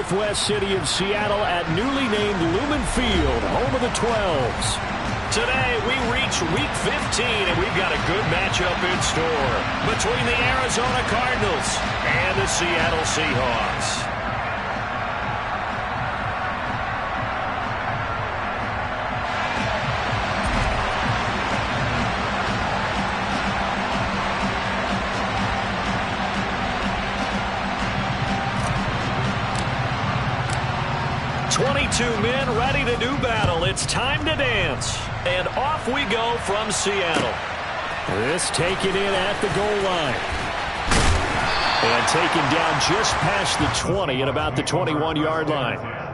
northwest city of Seattle at newly named Lumen Field, home of the 12s. Today, we reach Week 15, and we've got a good matchup in store between the Arizona Cardinals and the Seattle Seahawks. Two men ready to do battle. It's time to dance. And off we go from Seattle. This taken in at the goal line. And taken down just past the 20 at about the 21-yard line.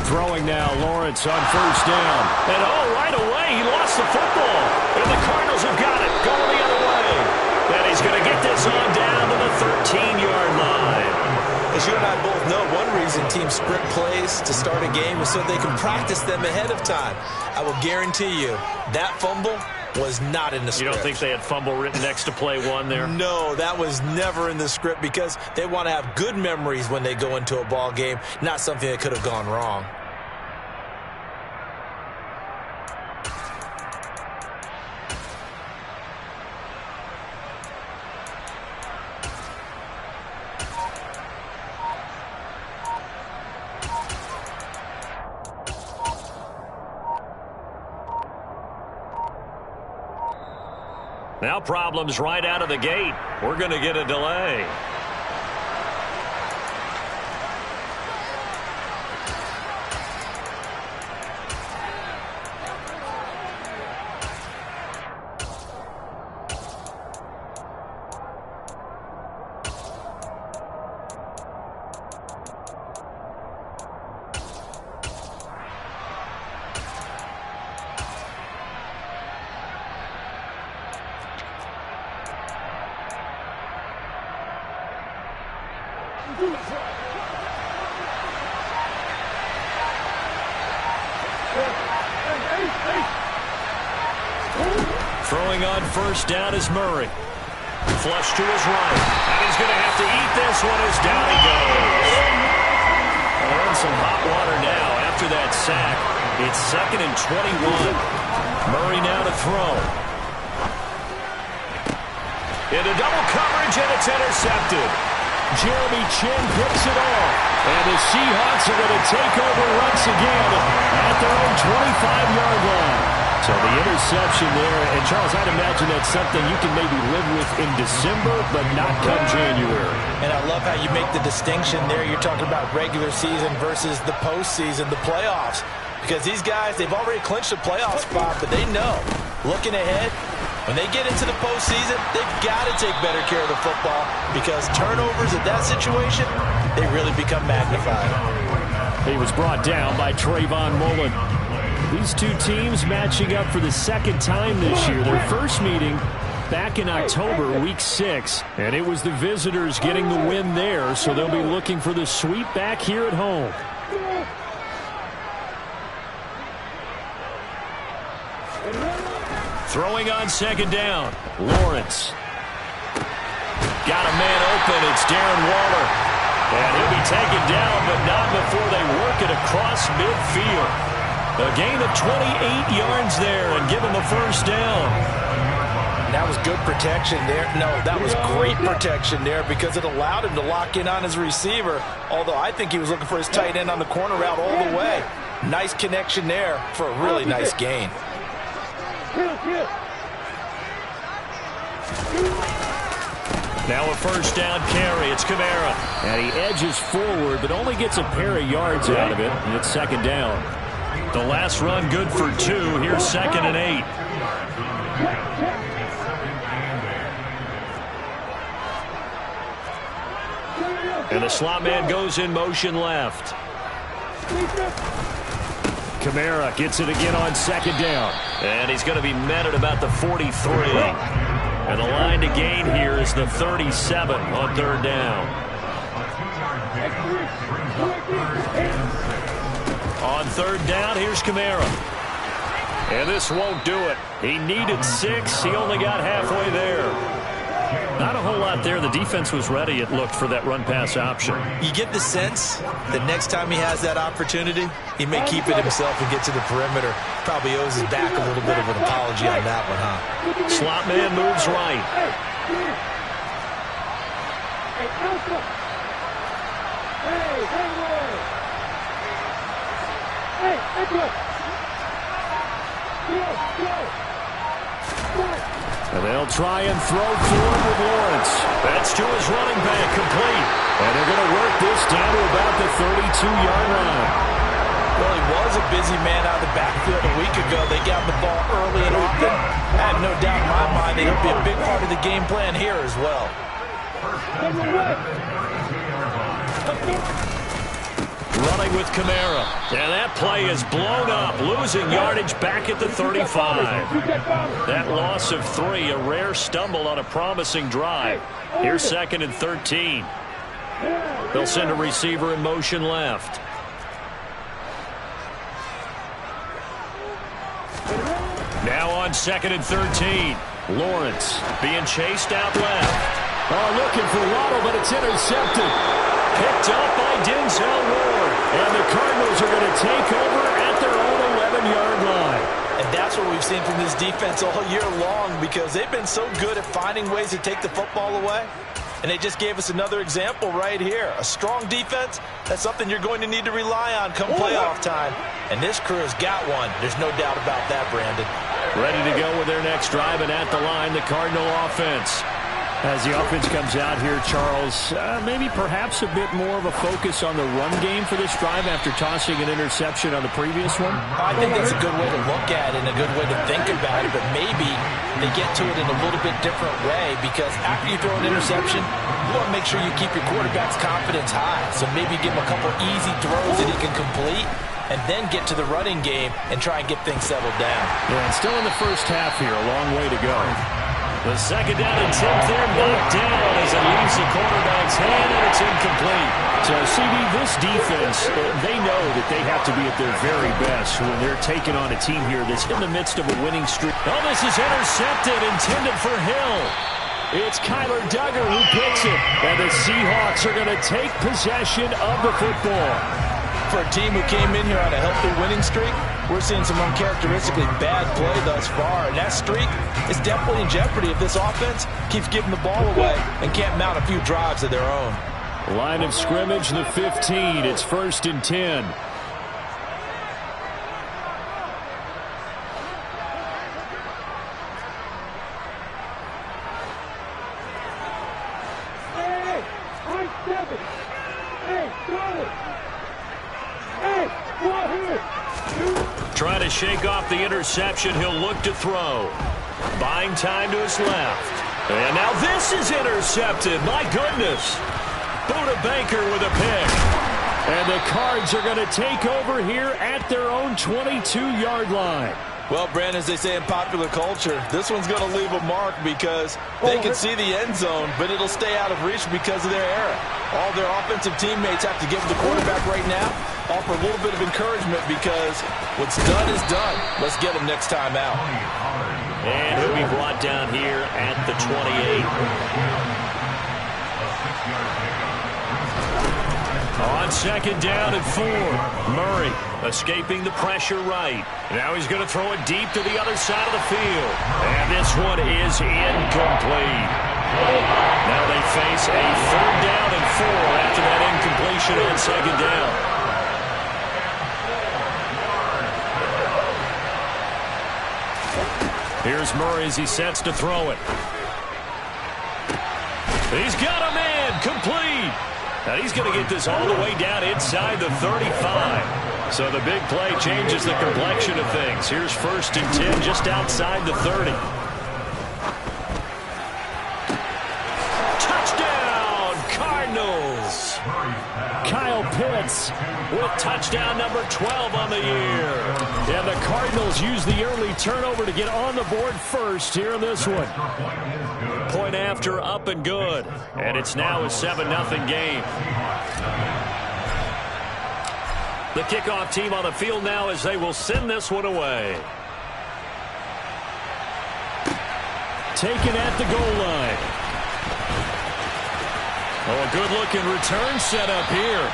Throwing now, Lawrence on first down. And right away, he lost the football. And the Cardinals have got it, going the other way. And he's going to get this on down to the 13-yard line. As you and I both know, one reason teams sprint plays to start a game is so they can practice them ahead of time. I will guarantee you, that fumble was not in the script. You don't think they had fumble written next to play one there? No, that was never in the script because they want to have good memories when they go into a ball game, not something that could have gone wrong. Now problems right out of the gate. We're going to get a delay. Throwing on first down is Murray. Flush to his right. And he's going to have to eat this one as down he goes. We're in some hot water now after that sack. It's 2nd and 21. Murray now to throw. Into double coverage, and it's intercepted. Jeremy Chinn picks it off. And the Seahawks are going to take over once again at their own 25-yard line. So the interception there, and Charles, I'd imagine that's something you can maybe live with in December, but not come January. And I love how you make the distinction there. You're talking about regular season versus the postseason, the playoffs. Because these guys, they've already clinched a playoff spot, but they know, looking ahead, when they get into the postseason, they've got to take better care of the football because turnovers at that situation, they really become magnified. He was brought down by Trayvon Mullen. These two teams matching up for the second time this year. Their first meeting back in October, Week 6. And it was the visitors getting the win there, so they'll be looking for the sweep back here at home. Throwing on second down, Lawrence. Got a man open, it's Darren Waller. And he'll be taken down, but not before they work it across midfield. A gain of 28 yards there and give him a first down. That was good protection there. No, that was great protection there because it allowed him to lock in on his receiver, although I think he was looking for his tight end on the corner route all the way. Nice connection there for a really nice gain. Now a first down carry. It's Kamara. And he edges forward, but only gets a pair of yards out of it. And it's second down. The last run good for 2. Here's 2nd and 8. And the slot man goes in motion left. Kamara gets it again on second down. And he's going to be met at about the 43. And the line to gain here is the 37 on third down. On third down, here's Kamara. And this won't do it. He needed 6. He only got halfway there. Not a whole lot there. The defense was ready, it looked, for that run-pass option. You get the sense that next time he has that opportunity, he may keep it himself and get to the perimeter. Probably owes his back a little bit of an apology on that one, huh? Slot man moves right. And they'll try and throw forward with Lawrence. That's to his running back, complete. And they're going to work this down to about the 32-yard line. Well, he was a busy man out of the backfield a week ago. They got the ball early and often. I have no doubt in my mind that he'll be a big part of the game plan here as well. Running with Kamara. And that play is blown up, losing yardage back at the 35. That loss of 3, a rare stumble on a promising drive. Here's 2nd and 13. They'll send a receiver in motion left. Now on 2nd and 13. Lawrence being chased out left. Oh, looking for Waddle, but it's intercepted. Picked up by Denzel Ward. And the Cardinals are going to take over at their own 11-yard line. And that's what we've seen from this defense all year long, because they've been so good at finding ways to take the football away. And they just gave us another example right here. A strong defense, that's something you're going to need to rely on come playoff time. And this crew has got one. There's no doubt about that, Brandon. Ready to go with their next drive, and at the line, the Cardinal offense. As the offense comes out here, Charles, maybe perhaps a bit more of a focus on the run game for this drive after tossing an interception on the previous one? I think that's a good way to look at it and a good way to think about it, but maybe they get to it in a little bit different way, because after you throw an interception, you want to make sure you keep your quarterback's confidence high. So maybe give him a couple easy throws that he can complete, and then get to the running game and try and get things settled down. Yeah, and still in the first half here, a long way to go. The 2nd down attempt there knocked down as it leaves the quarterback's hand, and it's incomplete. So, CD, this defense, they know that they have to be at their very best when they're taking on a team here that's in the midst of a winning streak. Oh, this is intercepted, intended for Hill. It's Kyler Duggar who picks it, and the Seahawks are going to take possession of the football. For a team who came in here on a healthy winning streak, we're seeing some uncharacteristically bad play thus far. And that streak is definitely in jeopardy if this offense keeps giving the ball away and can't mount a few drives of their own. Line of scrimmage, the 15. It's 1st and 10. Trying to shake off the interception. He'll look to throw. Buying time to his left. And now this is intercepted. My goodness. Buda Baker with a pick. And the Cards are going to take over here at their own 22-yard line. Well, Brandon, as they say in popular culture, this one's going to leave a mark because they can see the end zone, but it'll stay out of reach because of their error. All their offensive teammates have to give the quarterback right now, offer a little bit of encouragement, because what's done is done. Let's get him next time out. And he'll be brought down here at the 28. On 2nd down and 4. Murray escaping the pressure right. Now he's going to throw it deep to the other side of the field. And this one is incomplete. Now they face a 3rd down and 4 after that incompletion on 2nd down. Here's Murray as he sets to throw it. He's got a man, complete. And he's going to get this all the way down inside the 35. So the big play changes the complexion of things. Here's 1st and 10 just outside the 30. Touchdown, Cardinals. Kyle Pitts with touchdown number 12 on the year. And the Cardinals use the early turnover to get on the board first here in this one. Point after, up and good. And it's now a 7-0 game. The kickoff team on the field now as they will send this one away. Taken at the goal line. Oh, a good-looking return set up here.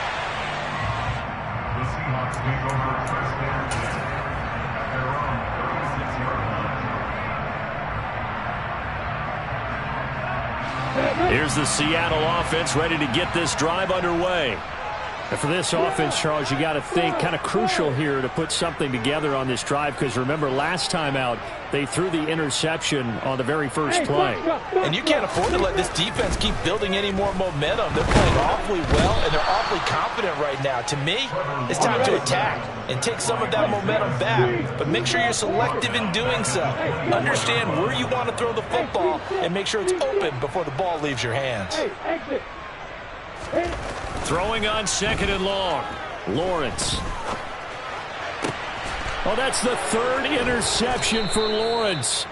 Here's the Seattle offense ready to get this drive underway. And for this offense, Charles, you got to think kind of crucial here to put something together on this drive, because remember last time out they threw the interception on the very first play. And you can't afford to let this defense keep building any more momentum. They're playing awfully well, and they're awfully confident right now. To me, it's time to attack and take some of that momentum back. But make sure you're selective in doing so. Understand where you want to throw the football and make sure it's open before the ball leaves your hands. Throwing on 2nd and long. Lawrence. Oh, that's the 3rd interception for Lawrence.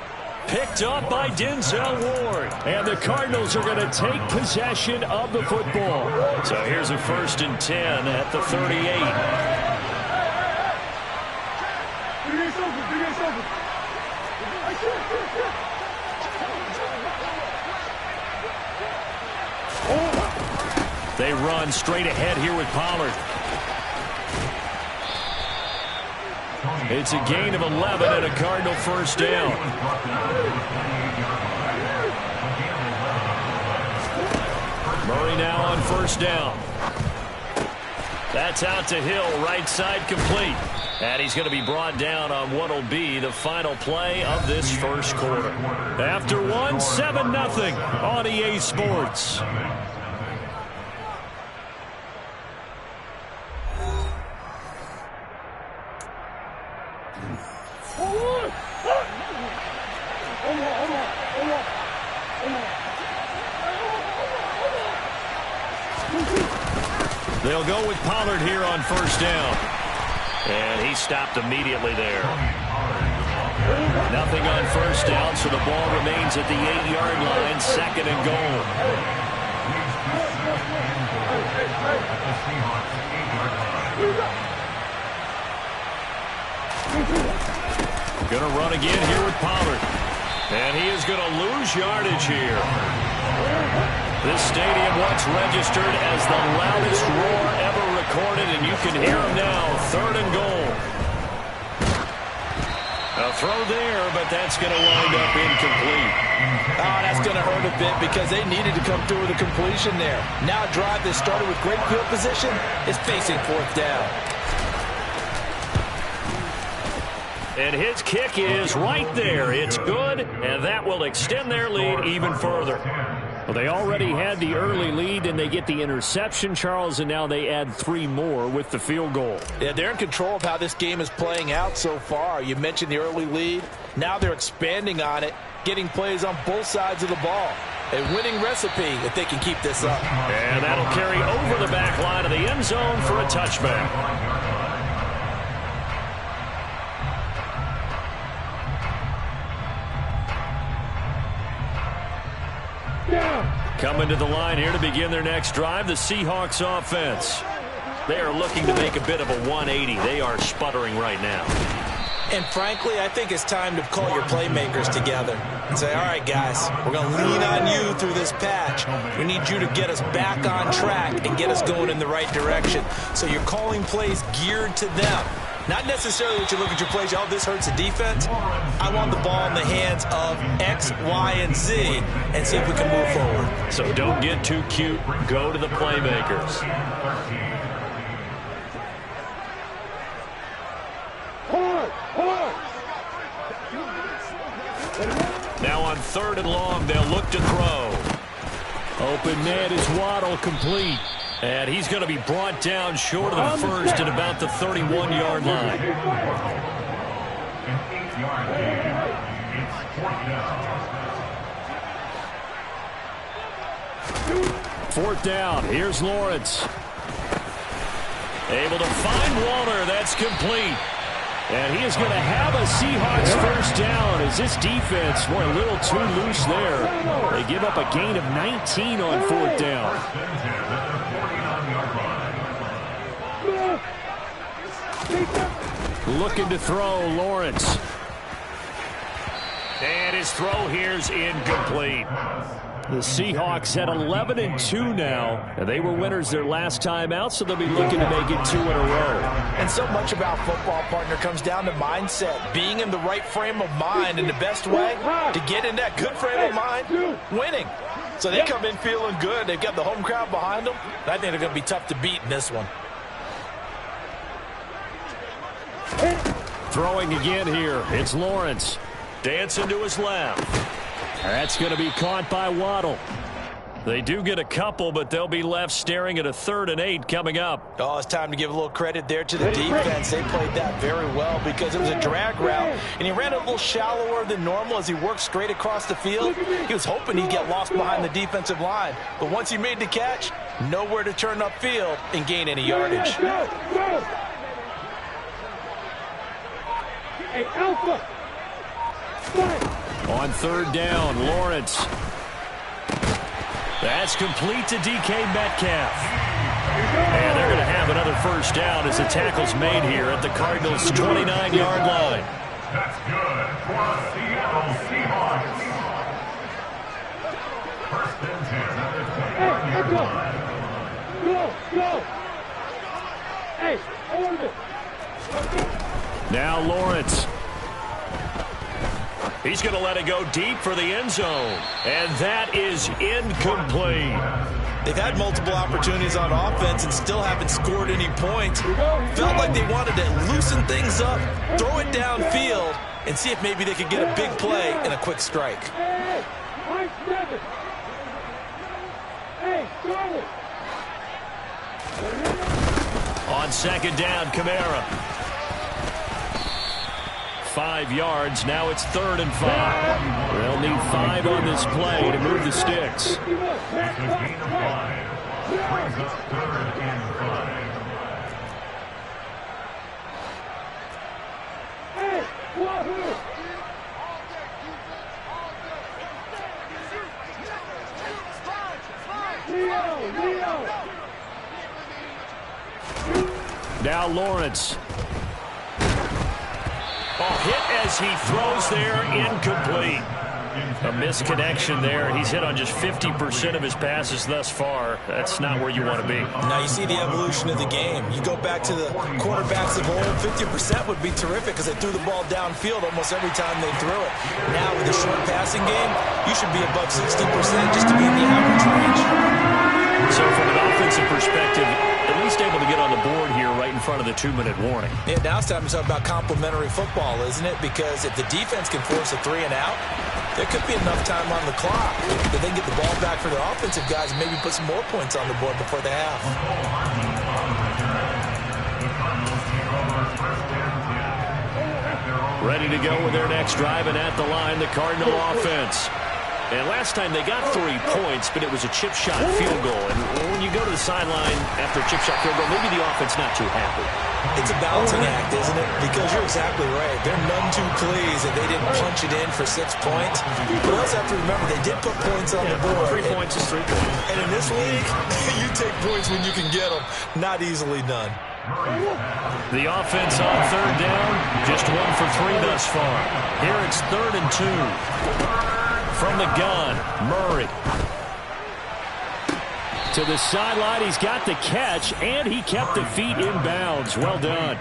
Picked up by Denzel Ward. And the Cardinals are going to take possession of the football. So here's a 1st and 10 at the 38. They run straight ahead here with Pollard. It's a gain of 11 and a Cardinal 1st down. Murray now on 1st down. That's out to Hill, right side complete. And he's going to be brought down on what will be the final play of this first quarter. After one, 7-0 on EA Sports. They'll go with Pollard here on 1st down. And he stopped immediately there. Nothing on 1st down, so the ball remains at the 8-yard line, 2nd and goal. Going to run again here with Pollard. And he is going to lose yardage here. This stadium once registered as the loudest roar ever recorded, and you can hear him now. 3rd and goal. A throw there, but that's going to wind up incomplete. Oh, that's going to hurt a bit because they needed to come through with a completion there. Now a drive that started with great field position is facing 4th down. And his kick is right there. It's good, and that will extend their lead even further. Well, they already had the early lead, and they get the interception, Charles, and now they add 3 more with the field goal. Yeah, they're in control of how this game is playing out so far. You mentioned the early lead. Now they're expanding on it, getting plays on both sides of the ball. A winning recipe if they can keep this up. And that'll carry over the back line of the end zone for a touchback. Coming to the line here to begin their next drive, the Seahawks offense. They are looking to make a bit of a 180. They are sputtering right now. And frankly, I think it's time to call your playmakers together and say, all right, guys, we're going to lean on you through this patch. We need you to get us back on track and get us going in the right direction. So you're calling plays geared to them. Not necessarily that you look at your plays, oh, this hurts the defense. I want the ball in the hands of X, Y, and Z and see if we can move forward. So don't get too cute. Go to the playmakers. Now on 3rd and long, they'll look to throw. Open man is Waddle, complete. And he's going to be brought down short of the first at about the 31-yard line. 4th down. Here's Lawrence. Able to find Waller. That's complete. And he is going to have a Seahawks first down as this defense went a little too loose there. They give up a gain of 19 on 4th down. Looking to throw, Lawrence. And his throw here's incomplete. The Seahawks at 11-2 now. And they were winners their last time out, so they'll be looking to make it 2 in a row. And so much about football, partner, comes down to mindset. Being in the right frame of mind, and the best way to get in that good frame of mind, winning. So they come in feeling good. They've got the home crowd behind them. And I think they're going to be tough to beat in this one. Throwing again here. It's Lawrence. Dancing to his left. That's going to be caught by Waddle. They do get a couple, but they'll be left staring at a 3rd and 8 coming up. Oh, it's time to give a little credit there to the defense. They played that very well because it was a drag route, and he ran a little shallower than normal as he worked straight across the field. He was hoping he'd get lost behind the defensive line, but once he made the catch, nowhere to turn upfield and gain any yardage. Hey, Alpha! On 3rd down, Lawrence. That's complete to DK Metcalf. And they're going to have another first down as the tackle's made here at the Cardinals' 29-yard line. That's good for Seattle Seahawks. 1st and 10 at the 29. Go! Now Lawrence. He's going to let it go deep for the end zone. And that is incomplete. They've had multiple opportunities on offense and still haven't scored any points. Felt like they wanted to loosen things up, throw it downfield, and see if maybe they could get a big play and a quick strike. On 2nd down, Kamara. 5 yards. Now it's 3rd and 5. They'll need 5 on this play to move the sticks. Now Lawrence. Hit as he throws there, incomplete. A misconnection there. He's hit on just 50% of his passes thus far. That's not where you want to be. Now you see the evolution of the game. You go back to the quarterbacks of old, 50% would be terrific because they threw the ball downfield almost every time they threw it. Now with the short passing game, you should be above 60% just to be in the average range. So from an offensive perspective, at least able to get on the board here right in front of the 2-minute warning. Yeah, now it's time to talk about complementary football, isn't it? Because if the defense can force a 3 and out, there could be enough time on the clock that they can get the ball back for their offensive guys and maybe put some more points on the board before the half. Ready to go with their next drive, and at the line, the Cardinal offense. And last time they got 3 points, but it was a chip shot field goal. And when you go to the sideline after a chip shot field goal, maybe the offense not too happy. It's a balancing act, isn't it? Because you're exactly right. They're none too pleased that they didn't punch it in for 6 points. But also have to remember they did put points on the board. 3 points is 3 points. And in this league, you take points when you can get them. Not easily done. The offense on 3rd down, just 1 for 3 thus far. Here it's 3rd and 2. From the gun, Murray. To the sideline, he's got the catch, and he kept the feet in bounds. Well done.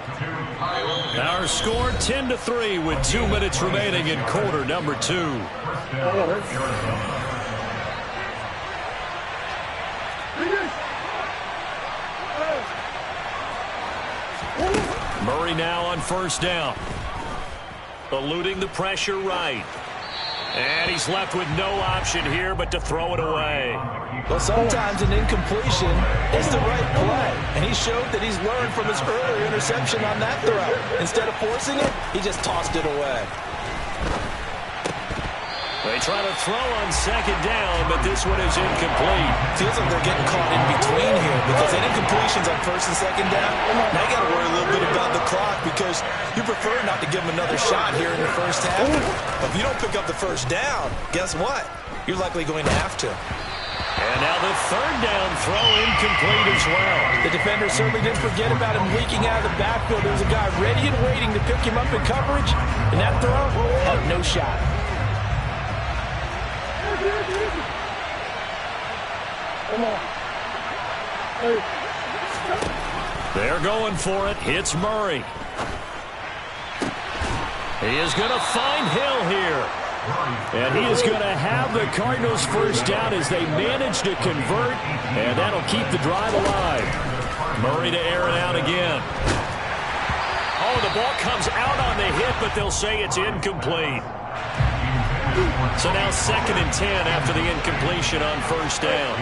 Our score 10-3 with 2 minutes remaining in quarter number 2. Murray now on 1st down. Eluding the pressure right. And he's left with no option here but to throw it away. Well, sometimes an incompletion is the right play. And he showed that he's learned from his earlier interception on that throw. Instead of forcing it, he just tossed it away. They try to throw on second down, but this one is incomplete. Feels like they're getting caught in between here because any incompletions on first and second down, now you got to worry a little bit about the clock because you prefer not to give them another shot here in the first half. But if you don't pick up the first down, guess what? You're likely going to have to. And now the third down throw incomplete as well. The defender certainly didn't forget about him leaking out of the backfield. There was a guy ready and waiting to pick him up in coverage, and that throw had no shot. They're going for it. It's Murray. He is going to find Hill here. And he is going to have the Cardinals first down as they manage to convert, and that'll keep the drive alive. Murray to air it out again. Oh, the ball comes out on the hit, but they'll say it's incomplete. So now 2nd and 10 after the incompletion on first down.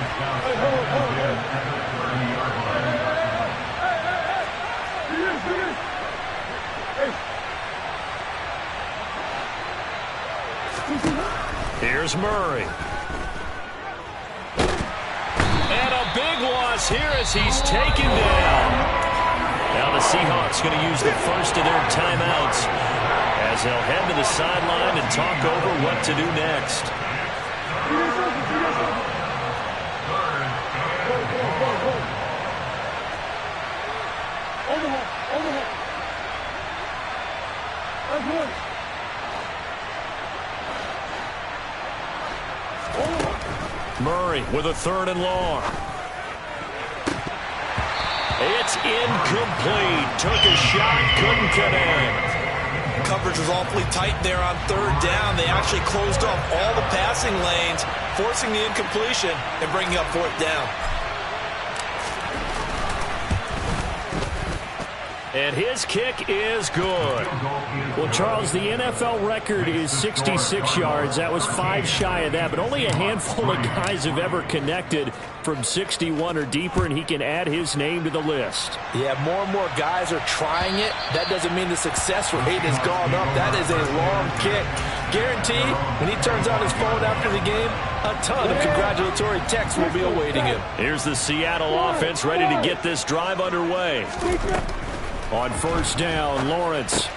Here's Murray. And a big loss here as he's taken down. Now the Seahawks going to use the first of their timeouts as they'll head to the sideline and talk over what to do next. Murray with a 3rd and long. It's incomplete. Took a shot, couldn't connect. Coverage was awfully tight there on 3rd down. They actually closed off all the passing lanes, forcing the incompletion and bringing up 4th down. And his kick is good. Well, Charles, the NFL record is 66 yards. That was 5 shy of that, but only a handful of guys have ever connected from 61 or deeper, and he can add his name to the list. Yeah, more and more guys are trying it. That doesn't mean the success rate has gone up. That is a long kick. Guaranteed, when he turns on his phone after the game, a ton of congratulatory texts will be awaiting him. Here's the Seattle offense ready to get this drive underway. On first down, Lawrence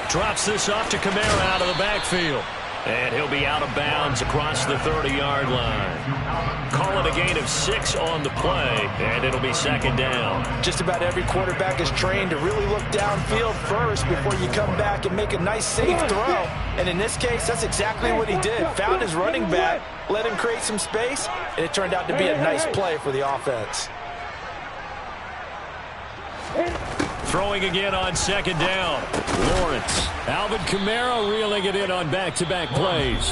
drops this off to Kamara out of the backfield. And he'll be out of bounds across the 30-yard line. Call it a gain of 6 on the play, and it'll be 2nd down. Just about every quarterback is trained to really look downfield first before you come back and make a nice, safe throw. And in this case, that's exactly what he did. Found his running back, let him create some space, and it turned out to be a nice play for the offense. Throwing again on 2nd down. Lawrence. Alvin Kamara reeling it in on back-to-back plays.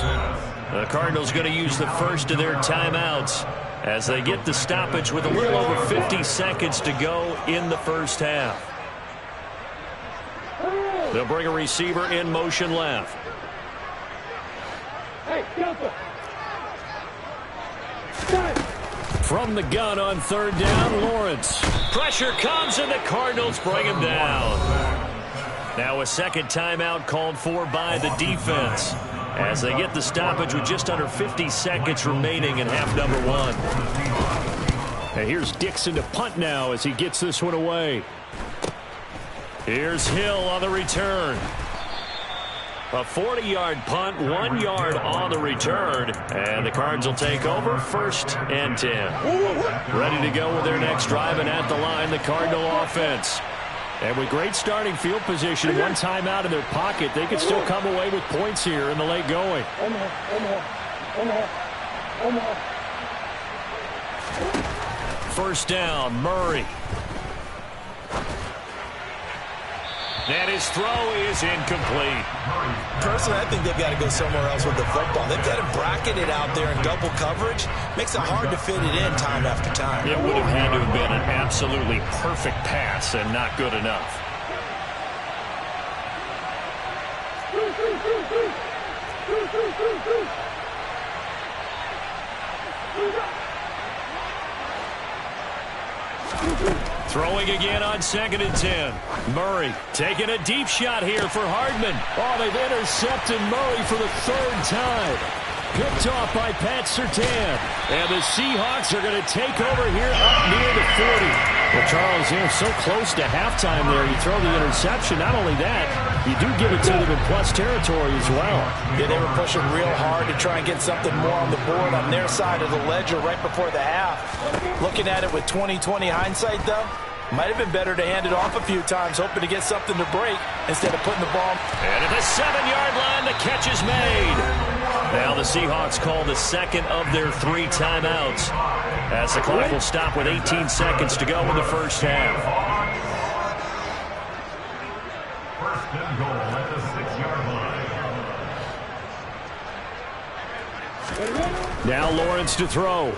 The Cardinals going to use the first of their timeouts as they get the stoppage with a little over 50 seconds to go in the first half. They'll bring a receiver in motion left. From the gun on 3rd down, Lawrence. Pressure comes, and the Cardinals bring him down. Now a 2nd timeout called for by the defense as they get the stoppage with just under 50 seconds remaining in half number 1. And here's Dixon to punt now as he gets this one away. Here's Hill on the return. A 40-yard punt, 1 yard on the return. And the Cards will take over 1st and 10. Ready to go with their next drive, and at the line, the Cardinal offense. And with great starting field position, 1 timeout in their pocket, they could still come away with points here in the late going. First down, Murray. And his throw is incomplete. Personally, I think they've got to go somewhere else with the football. They've got to bracket it out there in double coverage. Makes it hard to fit it in time after time. It would have had to have been an absolutely perfect pass and not good enough. Throwing again on 2nd and 10. Murray taking a deep shot here for Hardman. Oh, they've intercepted Murray for the 3rd time. Picked off by Pat Surtain. And the Seahawks are going to take over here up near the 40. Well, Charles, they're so close to halftime there. You throw the interception. Not only that, you do give it to them in plus territory as well. Yeah, they were pushing real hard to try and get something more on the board on their side of the ledger right before the half. Looking at it with 20/20 hindsight, though, might have been better to hand it off a few times, hoping to get something to break instead of putting the ball. And at the 7-yard line, the catch is made. Now the Seahawks call the second of their 3 timeouts, as the clock will stop with 18 seconds to go in the first half. First and goal at the 6-yard line. Now Lawrence to throw.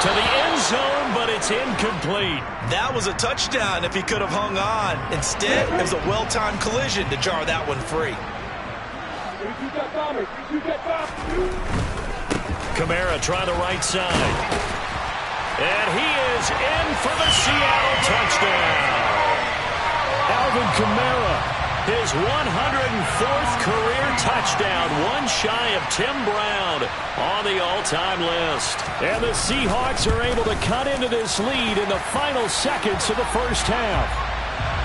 To the end zone, but it's incomplete. That was a touchdown if he could have hung on. Instead, it was a well-timed collision to jar that one free. Kamara trying the right side. And he is in for the Seattle touchdown. Alvin Kamara, his 104th career touchdown, one shy of Tim Brown on the all-time list. and the Seahawks are able to cut into this lead in the final seconds of the first half.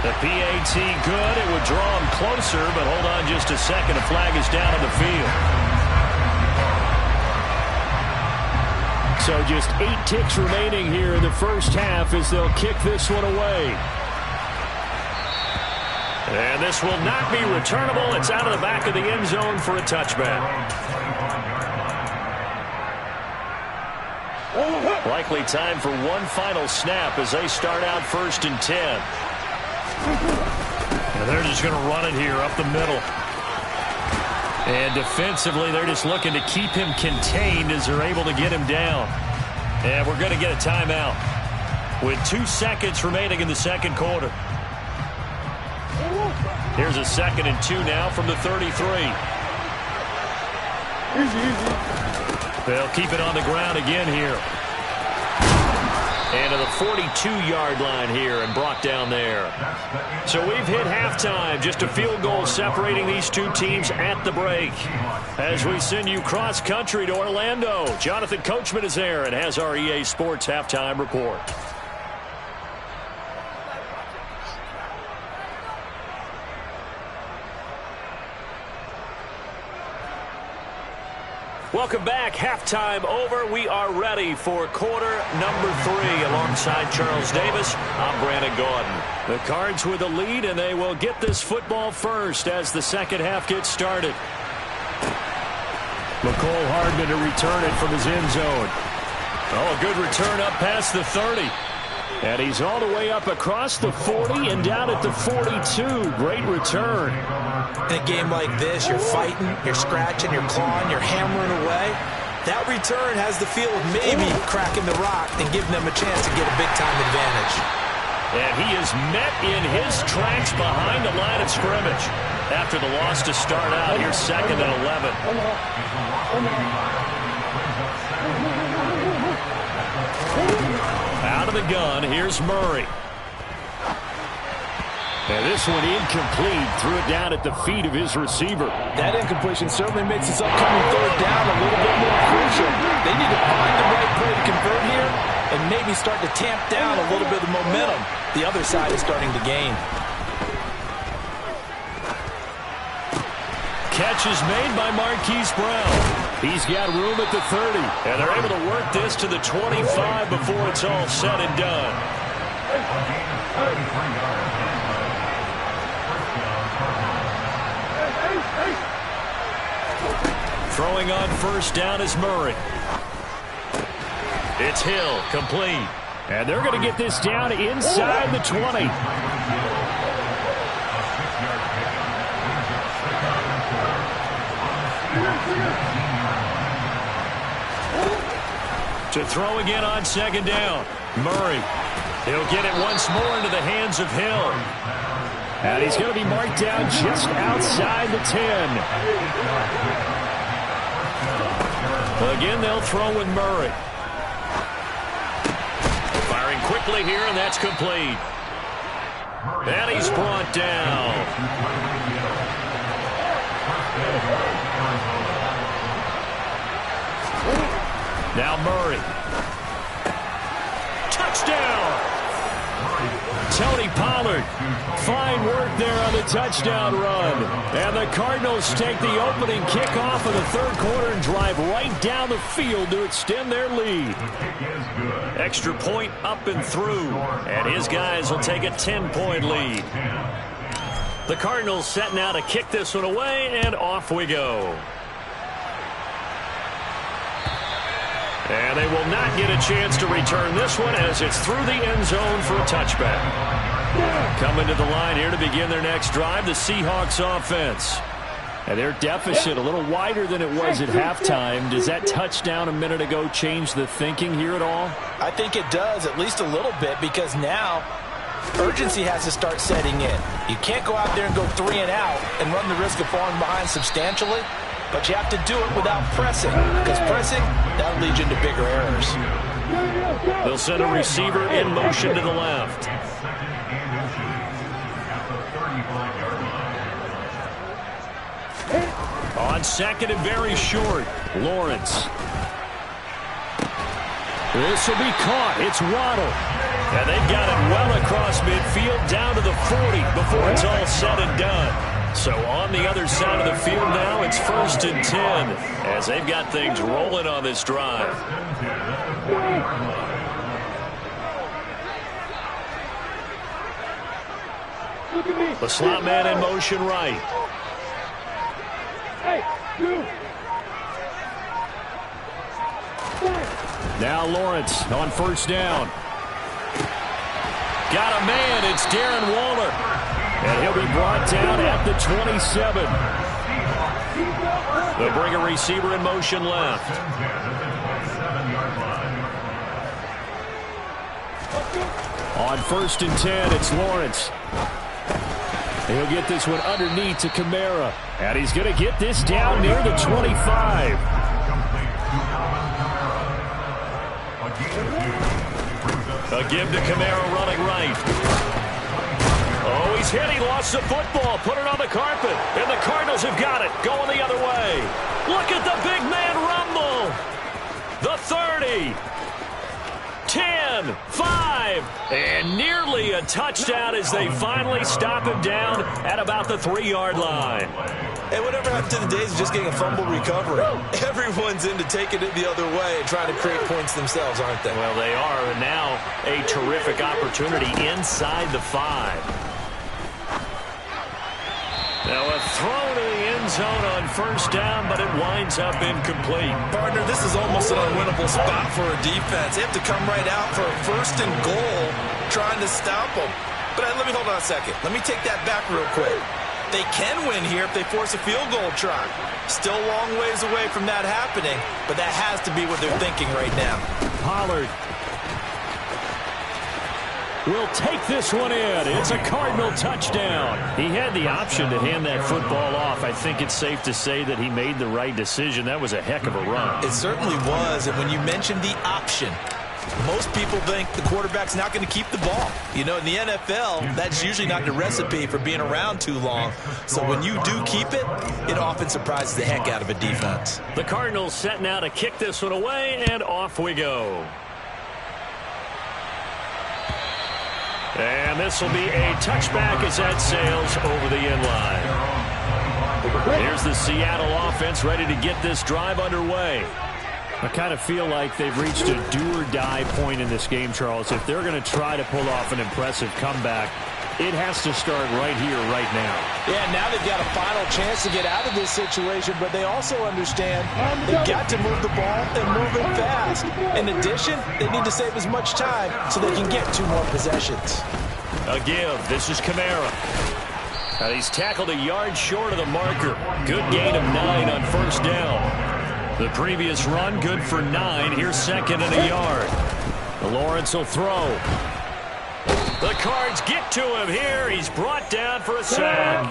The PAT good. It would draw him closer, but hold on just a second. A flag is down on the field. So just 8 ticks remaining here in the first half as they'll kick this one away. And this will not be returnable. It's out of the back of the end zone for a touchback. Likely time for one final snap as they start out 1st and 10. And they're just going to run it here up the middle. And defensively, they're just looking to keep him contained as they're able to get him down. And we're going to get a timeout with 2 seconds remaining in the second quarter. Here's a 2nd and 2 now from the 33. They'll keep it on the ground again here. And to the 42-yard line here and brought down there. So we've hit halftime. Just a field goal separating these two teams at the break. As we send you cross-country to Orlando, Jonathan Coachman is there and has our EA Sports halftime report. Welcome back. Halftime over. We are ready for quarter number 3 alongside Charles Davis. I'm Brandon Gordon. The Cards with the lead, and they will get this football first as the second half gets started. McCole Hardman to return it from his end zone. Oh, a good return up past the 30. And he's all the way up across the 40 and down at the 42. Great return. In a game like this, you're fighting, you're scratching, you're clawing, you're hammering away. That return has the feel of maybe cracking the rock and giving them a chance to get a big-time advantage. And he is met in his tracks behind the line of scrimmage. After the loss to start out, here's 2nd and 11. Out of the gun, here's Murray. And this one incomplete. Threw it down at the feet of his receiver. That incompletion certainly makes this upcoming 3rd down a little bit more crucial. They need to find the right play to convert here and maybe start to tamp down a little bit of momentum the other side is starting to gain. Catch is made by Marquise Brown. He's got room at the 30. And they're able to work this to the 25 before it's all said and done. Throwing on 1st down is Murray. It's Hill, complete. And they're going to get this down inside the 20. To throw again on 2nd down. Murray. He'll get it once more into the hands of Hill. And he's going to be marked down just outside the 10. Again, they'll throw with Murray. Firing quickly here, and that's complete. And he's brought down. Now Murray. Touchdown! Tony Pollard. Fine work there on the touchdown run. And the Cardinals take the opening kickoff of the third quarter and drive right down the field to extend their lead. Extra point up and through. And his guys will take a 10-point lead. The Cardinals set now to kick this one away, and off we go. And they will not get a chance to return this one as it's through the end zone for a touchback. Coming to the line here to begin their next drive, the Seahawks offense. And their deficit a little wider than it was at halftime. Does that touchdown a minute ago change the thinking here at all? I think it does, at least a little bit, because now urgency has to start setting in. You can't go out there and go 3 and out and run the risk of falling behind substantially. But you have to do it without pressing, because pressing, that'll lead you into bigger errors. They'll send a receiver in motion to the left. On second and very short, Lawrence. This will be caught. It's Waddle. And they've got it well across midfield down to the 40 before it's all said and done. So on the other side of the field now, it's 1st and 10 as they've got things rolling on this drive. The slot man in motion right. Now Lawrence on 1st down. Got a man. It's Darren Waller. And he'll be brought down at the 27. They'll bring a receiver in motion left. On 1st and 10, it's Lawrence. He'll get this one underneath to Kamara. And he's going to get this down near the 25. A give to Kamara running right. Oh, he's hit. He lost the football. Put it on the carpet. And the Cardinals have got it. Going the other way. Look at the big man rumble. The 30. 10. 5. And nearly a touchdown as they finally stop him down at about the 3-yard line. Hey, whatever happened to the days of just getting a fumble recovery? Everyone's into taking it the other way and trying to create points themselves, aren't they? Well, they are. And now a terrific opportunity inside the 5. Now a throw to the end zone on 1st down, but it winds up incomplete. Partner, this is almost an unwinnable spot for a defense. They have to come right out for a 1st and goal trying to stop them. But let me hold on a second. Let me take that back real quick. They can win here if they force a field goal try. Still a long ways away from that happening, but that has to be what they're thinking right now. Pollard will take this one in. It's a Cardinal touchdown. He had the option to hand that football off. I think it's safe to say that he made the right decision. That was a heck of a run. It certainly was, and when you mentioned the option, most people think the quarterback's not going to keep the ball. You know, in the NFL, that's usually not the recipe for being around too long. So when you do keep it, it often surprises the heck out of a defense. The Cardinals set now to kick this one away, and off we go. And this will be a touchback as that sails over the end line. Here's the Seattle offense ready to get this drive underway. I kind of feel like they've reached a do-or-die point in this game, Charles. If they're going to try to pull off an impressive comeback, it has to start right here, right now. Yeah, now they've got a final chance to get out of this situation, but they also understand they've got to move the ball and move it fast. In addition, they need to save as much time so they can get 2 more possessions. A give. This is Kamara. Now he's tackled a yard short of the marker. Good gain of 9 on 1st down. The previous run, good for 9. Here's 2nd and a yard. Lawrence will throw. The Cards get to him here. He's brought down for a sack.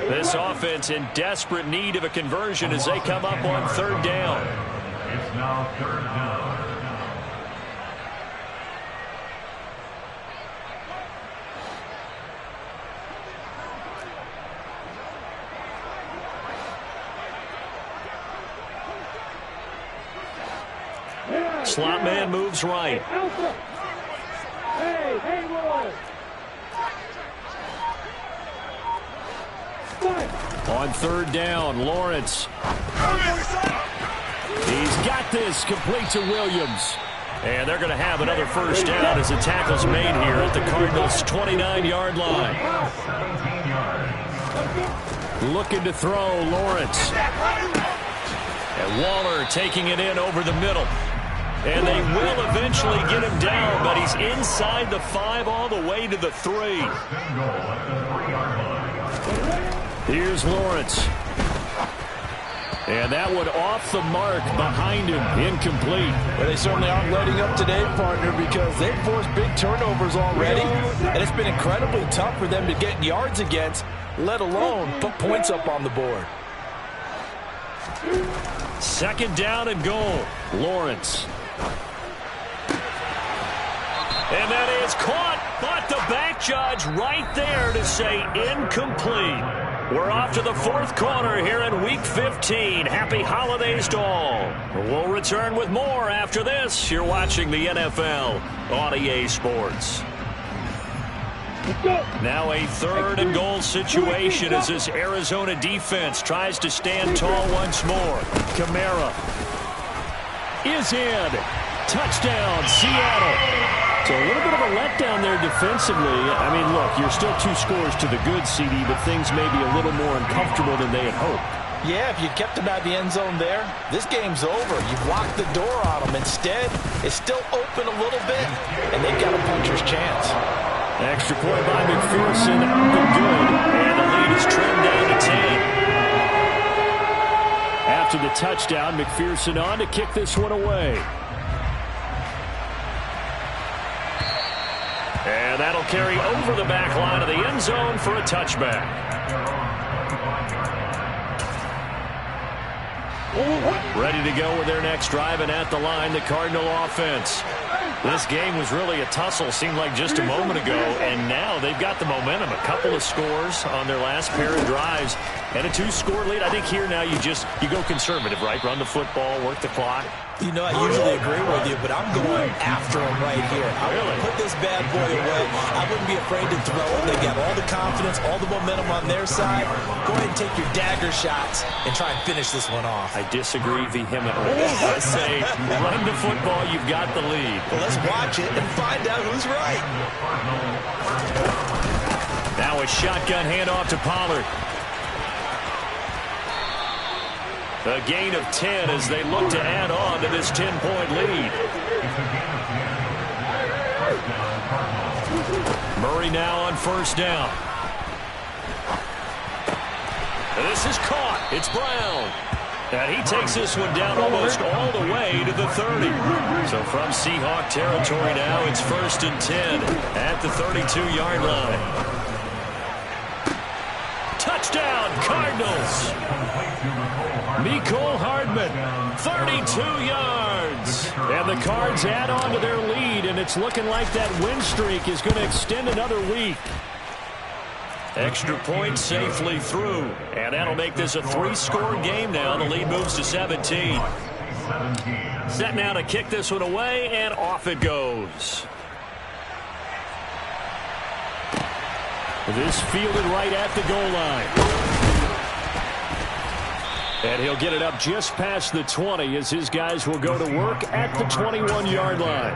This offense in desperate need of a conversion as they come up on 3rd down. It's now 3rd down. Slot man moves right. On third down, Lawrence. He's got this, complete to Williams. And they're going to have another first down as the tackle's made here at the Cardinals' 29-yard line. Looking to throw, Lawrence. And Waller taking it in over the middle. And they will eventually get him down, but he's inside the 5 all the way to the 3. Here's Lawrence. And that one off the mark behind him, incomplete. Well, they certainly aren't letting up today, partner, because they've forced big turnovers already. And it's been incredibly tough for them to get yards against, let alone put points up on the board. Second down and goal. Lawrence. And that is caught, but the back judge right there to say incomplete. We're off to the fourth quarter here in Week 15. Happy holidays to all. We'll return with more after this. You're watching the NFL on EA Sports. Now a third and goal situation as this Arizona defense tries to stand tall once more. Kamara is in. Touchdown, Seattle. So a little bit of a letdown there defensively. I mean, look, you're still 2 scores to the good, CD, but things may be a little more uncomfortable than they had hoped. Yeah, if you'd kept them out of the end zone there, this game's over. You've locked the door on them. Instead, it's still open a little bit, and they've got a puncher's chance. Extra point by McPherson, up and good, and the lead is trimmed down to 10. After the touchdown, McPherson on to kick this one away. And that'll carry over the back line of the end zone for a touchback. Ready to go with their next drive, and at the line, the Cardinal offense. This game was really a tussle, seemed like just a moment ago, and now they've got the momentum. A couple of scores on their last pair of drives, and a 2-score lead. I think here now you go conservative, right? Run the football, work the clock. You know, I usually agree with you, but I'm going after him right here. I want to put this bad boy away. I wouldn't be afraid to throw it. They got all the confidence, all the momentum on their side. Go ahead and take your dagger shots and try and finish this one off. I disagree vehemently. I say run the football, you've got the lead. Well, let's watch it and find out who's right. Now a shotgun handoff to Pollard. A gain of 10 as they look to add on to this 10-point lead. Murray now on first down. This is caught. It's Brown. And he takes this one down almost all the way to the 30. So from Seahawk territory now, it's 1st and 10 at the 32-yard line. Touchdown, Cardinals. Mecole Hardman, 32 yards. And the Cards add on to their lead, and it's looking like that win streak is going to extend another week. Extra point safely through, and that'll make this a 3-score game now. The lead moves to 17. Set now to kick this one away, and off it goes. This fielded right at the goal line. And he'll get it up just past the 20 as his guys will go to work at the 21-yard line.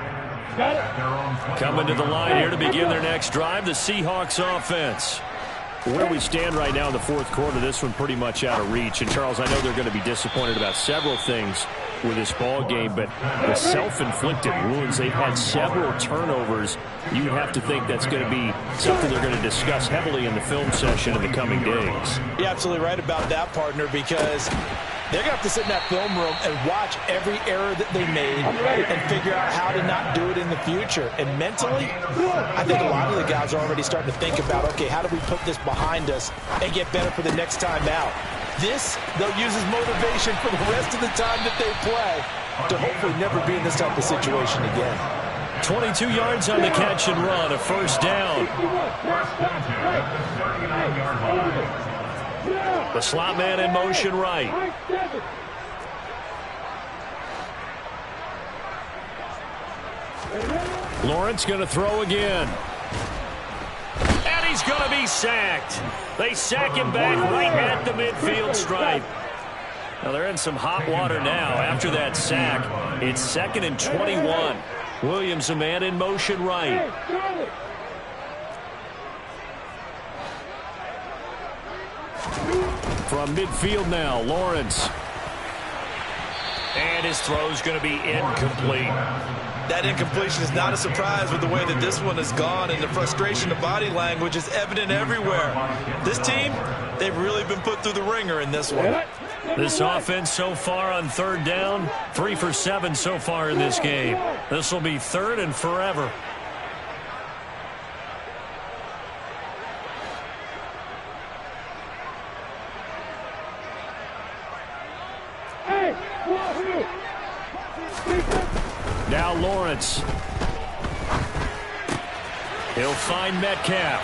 Coming to the line here to begin their next drive, the Seahawks offense. Where we stand right now in the fourth quarter, this one pretty much out of reach. And, Charles, I know they're going to be disappointed about several things with this ball game, but the self-inflicted wounds, they've had several turnovers. You have to think that's going to be something they're going to discuss heavily in the film session in the coming days. You're absolutely right about that, partner, because they're going to have to sit in that film room and watch every error that they made and figure out how to not do it in the future. And mentally, I think a lot of the guys are already starting to think about, okay, how do we put this behind us and get better for the next time out? This, they'll use as motivation for the rest of the time that they play to hopefully never be in this type of situation again. 22 yards on the catch and run, a first down. The slot man in motion right. Lawrence going to throw again. And he's going to be sacked. They sack him back right at the midfield stripe. Now they're in some hot water now after that sack. It's 2nd and 21. Williams, a man in motion right. From midfield now, Lawrence. And his throw's going to be incomplete. That incompletion is not a surprise with the way that this one has gone, and the frustration of body language is evident everywhere. This team, they've really been put through the ringer in this one. This offense so far on 3rd down, 3 for 7 so far in this game. This will be 3rd and forever. Now Lawrence. He'll find Metcalf.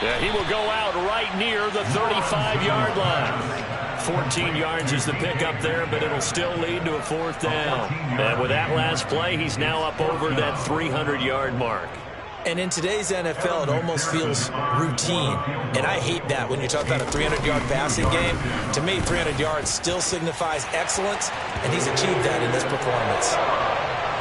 Yeah, he will go out right near the 35-yard line. 14 yards is the pickup there, but it'll still lead to a 4th down. And with that last play, he's now up over that 300-yard mark. And in today's NFL, it almost feels routine. And I hate that when you talk about a 300-yard passing game. To me, 300 yards still signifies excellence, and he's achieved that in this performance.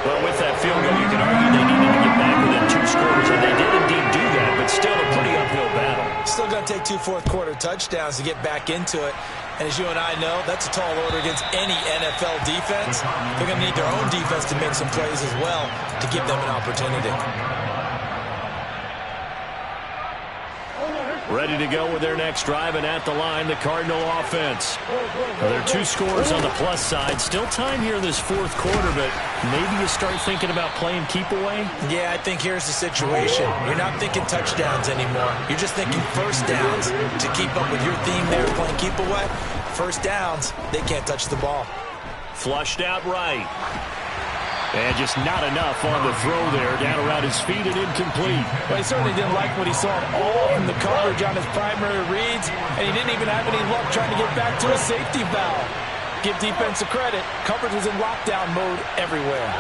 Well, with that field goal, you can argue they needed to get back within 2 scores, and they did indeed do that, but still a pretty uphill battle. Still going to take 2 fourth-quarter touchdowns to get back into it. And as you and I know, that's a tall order against any NFL defense. They're going to need their own defense to make some plays as well to give them an opportunity. Ready to go with their next drive, and at the line, the Cardinal offense. Well, there are 2 scores on the plus side. Still time here in this 4th quarter, but maybe you start thinking about playing keep away? Yeah, I think here's the situation. You're not thinking touchdowns anymore. You're just thinking first downs. To keep up with your theme there, playing keep away, first downs, they can't touch the ball. Flushed out right. And just not enough on the throw there. Down around his feet and incomplete. Well, he certainly didn't like what he saw at all from the coverage on his primary reads, and he didn't even have any luck trying to get back to a safety valve. Give defense a credit. Coverage was in lockdown mode everywhere.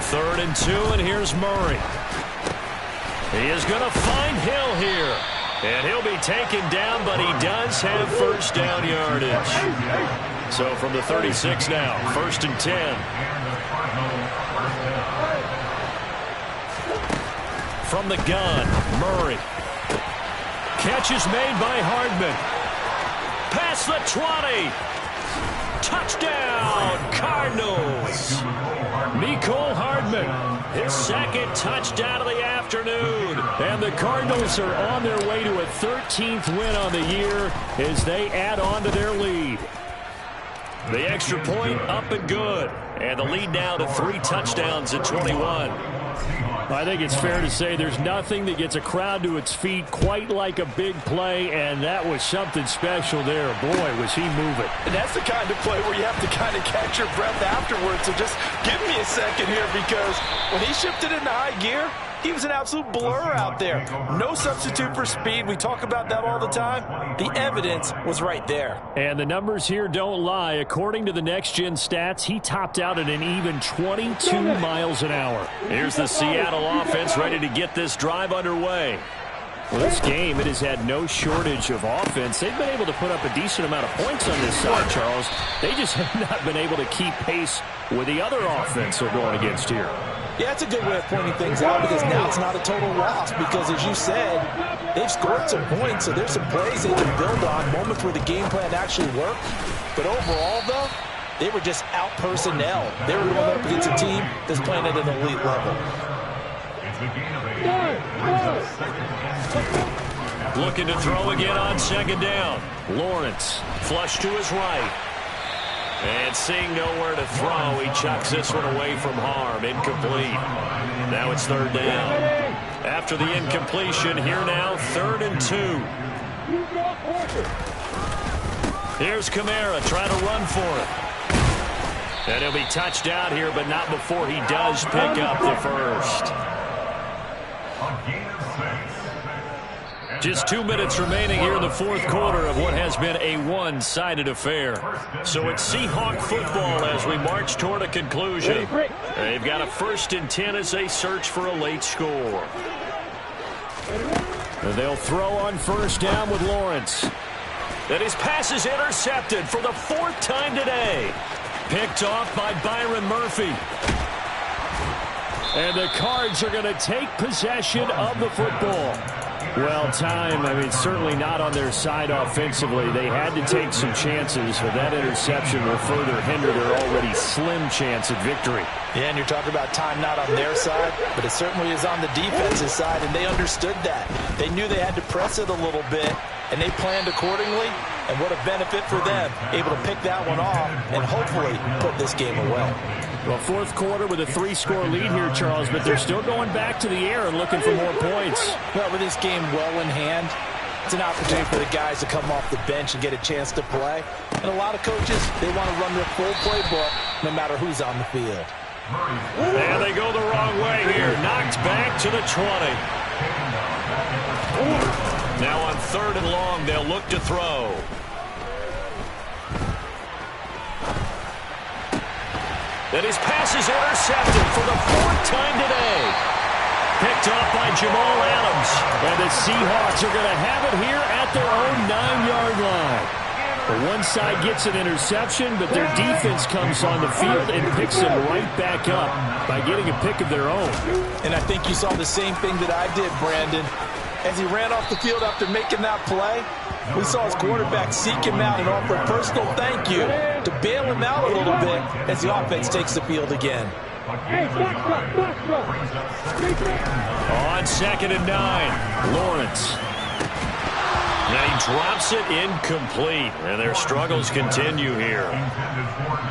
Third and 2, and here's Murray. He is going to find Hill here. And he'll be taken down, but he does have first down yardage. So from the 36 now, 1st and 10. From the gun, Murray. Catch is made by Hardman. Past the 20. Touchdown, Cardinals. Mecole Hardman. His 2nd touchdown of the afternoon. And the Cardinals are on their way to a 13th win on the year as they add on to their lead. The extra point up and good. And the lead now to 3 touchdowns at 21. I think it's fair to say there's nothing that gets a crowd to its feet quite like a big play, and that was something special there. Boy, was he moving. And that's the kind of play where you have to kind of catch your breath afterwards. So just give me a second here, because when he shifted into high gear, he was an absolute blur out there. No substitute for speed. We talk about that all the time. The evidence was right there. And the numbers here don't lie. According to the Next Gen stats, he topped out at an even 22 miles an hour. Here's the Seattle offense ready to get this drive underway. Well, this game, it has had no shortage of offense. They've been able to put up a decent amount of points on this side, Charles. They just have not been able to keep pace with the other offense they're going against here. Yeah, that's a good way of pointing things out, because now it's not a total loss, because as you said, they've scored some points, so there's some plays they can build on, moments where the game plan actually worked. But overall, though, they were just out-personnel. They were going up against a team that's playing at an elite level. Looking to throw again on 2nd down. Lawrence, flush to his right. And seeing nowhere to throw, he chucks this one away from harm. Incomplete. Now it's 3rd down. After the incompletion, here now, 3rd and 2. Here's Kamara trying to run for it. And he'll be touched out here, but not before he does pick up the first. Just 2 minutes remaining here in the fourth quarter of what has been a one-sided affair. So it's Seahawk football as we march toward a conclusion. They've got a 1st and 10 as they search for a late score. And they'll throw on 1st down with Lawrence. And his pass is intercepted for the 4th time today. Picked off by Byron Murphy. And the Cards are going to take possession of the football. Well, certainly not on their side offensively. They had to take some chances, but that interception will further hinder their already slim chance at victory. Yeah, and you're talking about time not on their side, but it certainly is on the defensive side, and they understood that. They knew they had to press it a little bit, and they planned accordingly, and what a benefit for them, able to pick that one off and hopefully put this game away. Well, fourth quarter with a 3-score lead here, Charles, but they're still going back to the air and looking for more points. Well, with this game well in hand, it's an opportunity for the guys to come off the bench and get a chance to play. And a lot of coaches, they want to run their full playbook no matter who's on the field. And they go the wrong way here. Knocked back to the 20. Now on 3rd and long, they'll look to throw. And his pass is intercepted for the 4th time today. Picked off by Jamal Adams. And the Seahawks are going to have it here at their own 9-yard line. The one side gets an interception, but their defense comes on the field and picks them right back up by getting a pick of their own. And I think you saw the same thing that I did, Brandon. As he ran off the field after making that play, we saw his quarterback seek him out and offer a personal thank you to bail him out a little bit as the offense takes the field again. On 2nd and 9, Lawrence. And he drops it incomplete, and their struggles continue here.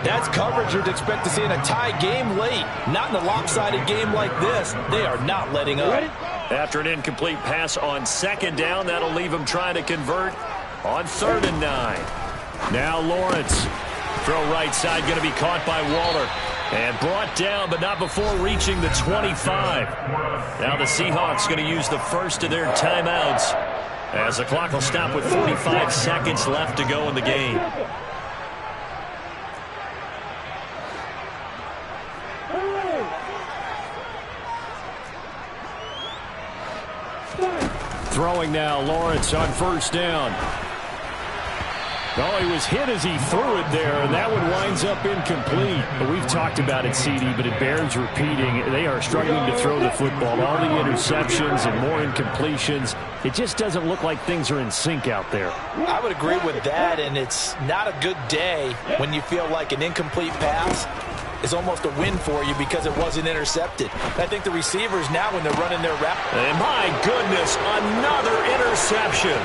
That's coverage you'd expect to see in a tie game late. Not in a lopsided game like this. They are not letting up. After an incomplete pass on 2nd down, that'll leave him trying to convert on 3rd and 9. Now Lawrence. Throw right side, going to be caught by Waller. And brought down, but not before reaching the 25. Now the Seahawks going to use the first of their timeouts, as the clock will stop with 45 seconds left to go in the game. Throwing now, Lawrence on 1st down. Oh, he was hit as he threw it there, and that one winds up incomplete. But we've talked about it, CD, but it bears repeating. They are struggling to throw the football. All the interceptions and more incompletions. It just doesn't look like things are in sync out there. I would agree with that, and it's not a good day when you feel like an incomplete pass is almost a win for you because it wasn't intercepted. I think the receivers now, when they're running their route. And my goodness, another interception.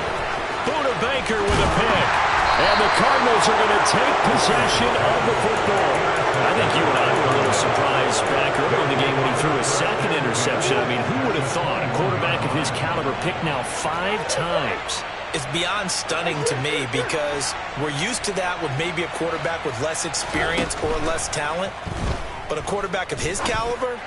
Buda Baker with a pick. And the Cardinals are going to take possession of the football. I think you and I were a little surprised back earlier in the game when he threw a 2nd interception. I mean, who would have thought a quarterback of his caliber picked now 5 times? It's beyond stunning to me because we're used to that with maybe a quarterback with less experience or less talent. But a quarterback of his caliber,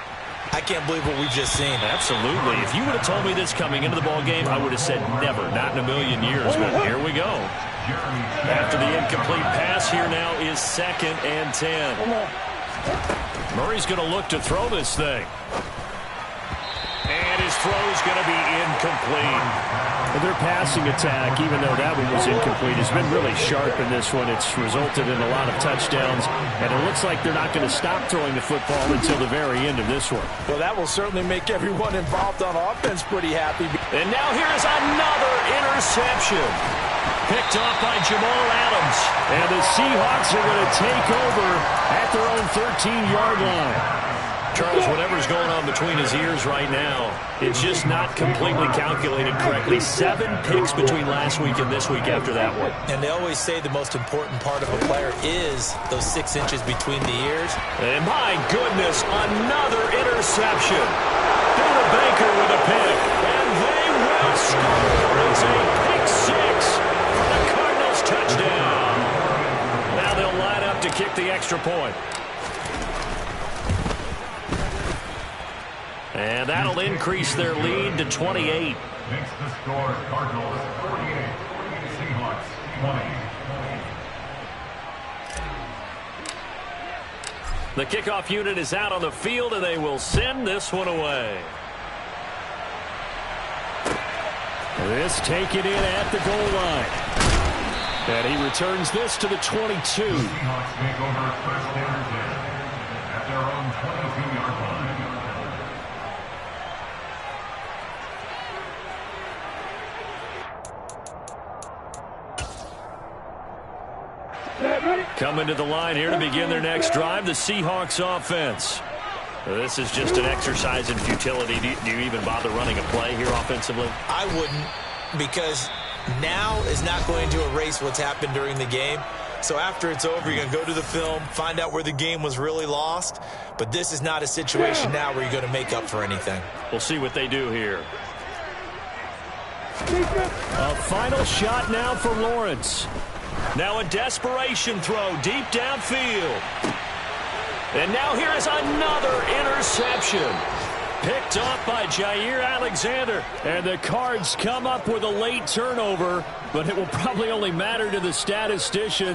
I can't believe what we've just seen. Absolutely. If you would have told me this coming into the ball game, I would have said never, not in a million years. But here we go. After the incomplete pass, here now is 2nd and 10. Murray's going to look to throw this thing. And his throw's going to be incomplete. Well, their passing attack, even though that one was incomplete, has been really sharp in this one. It's resulted in a lot of touchdowns, and it looks like they're not going to stop throwing the football until the very end of this one. Well, that will certainly make everyone involved on offense pretty happy. And now here's another interception. Picked off by Jamal Adams. And the Seahawks are going to take over at their own 13-yard line. Charles, whatever's going on between his ears right now, it's just not completely calculated correctly. 7 picks between last week and this week after that one. And they always say the most important part of a player is those 6 inches between the ears. And my goodness, another interception. Buda Baker with a pick. And they will score. It's a pick 6. The Cardinals touchdown. Now they'll line up to kick the extra point. And that'll increase their lead to 28. Makes the score Cardinals 48, Seahawks 20. The kickoff unit is out on the field, and they will send this one away. This taken in at the goal line. And he returns this to the 22. The Seahawks take over first and 10 at their own 22-yard line. Coming to the line here to begin their next drive, the Seahawks offense. This is just an exercise in futility. Do you even bother running a play here offensively? I wouldn't, because now is not going to erase what's happened during the game. So after it's over, you're going to go to the film, find out where the game was really lost. But this is not a situation now where you're going to make up for anything. We'll see what they do here. A final shot now for Lawrence. Now a desperation throw deep downfield. And now here is another interception. Picked off by Jair Alexander. And the Cards come up with a late turnover, but it will probably only matter to the statisticians.